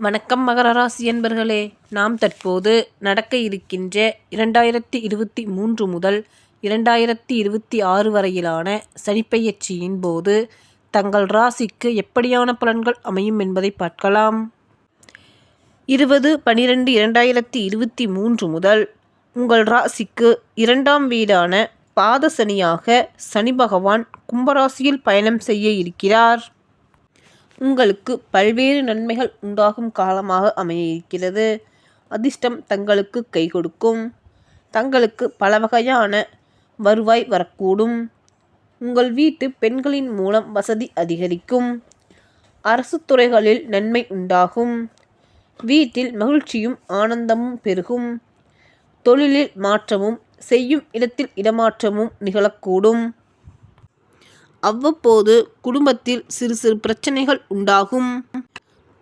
வணக்கம் மகர ராசி என்பர்களே, நாம் தற்போது நடக்க இருக்கின்ற 2023 முதல் 2026 வரையிலான சனிப்பெயர்ச்சியின் போது தங்கள் ராசிக்கு எப்படியான பலன்கள் அமையும் என்பதை பார்க்கலாம். 20/12/2023 முதல் உங்கள் ராசிக்கு 2ஆம் வீடான பாதசனியாக சனி பகவான் கும்பராசியில் பயணம் செய்ய இருக்கிறார். உங்களுக்கு பல்வேறு நன்மைகள் உண்டாகும் காலமாக அமைய இருக்கிறது. அதிர்ஷ்டம் தங்களுக்கு கை கொடுக்கும். தங்களுக்கு பல வகையான வருவாய் வரக்கூடும். உங்கள் வீட்டு பெண்களின் மூலம் வசதி அதிகரிக்கும். அரசு துறைகளில் நன்மை உண்டாகும். வீட்டில் மகிழ்ச்சியும் ஆனந்தமும் பெருகும். தொழிலில் மாற்றமும் செய்யும் இடத்தில் இடமாற்றமும் நிகழக்கூடும். அவ்வப்போது குடும்பத்தில் சிறு சிறு பிரச்சனைகள் உண்டாகும்.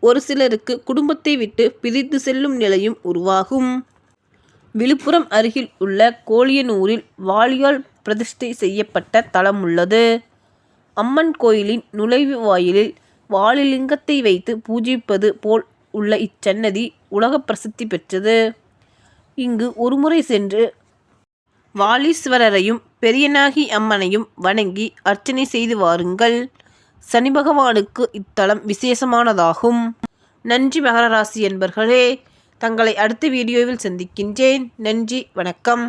ஒரு சிலருக்கு குடும்பத்தை விட்டு பிரிந்து செல்லும் நிலையும் உருவாகும். விழுப்புரம் அருகில் உள்ள கோலியனூரில் வாளியால் பிரதிஷ்டை செய்யப்பட்ட தலம் உள்ளது. அம்மன் கோயிலின் நுழைவு வாயிலில் வாளிலிங்கத்தை வைத்து பூஜிப்பது போல் உள்ள இச்சன்னதி உலக பிரசித்தி பெற்றது. இங்கு ஒருமுறை சென்று வாளீஸ்வரரையும் பெரியநாகி அம்மனையும் வணங்கி அர்ச்சனை செய்து வாருங்கள். சனி பகவானுக்கு இத்தலம் விசேஷமானதாகும். நன்றி மகர ராசி என்பர்களே. தங்களை அடுத்த வீடியோவில் சந்திக்கின்றேன். நன்றி, வணக்கம்.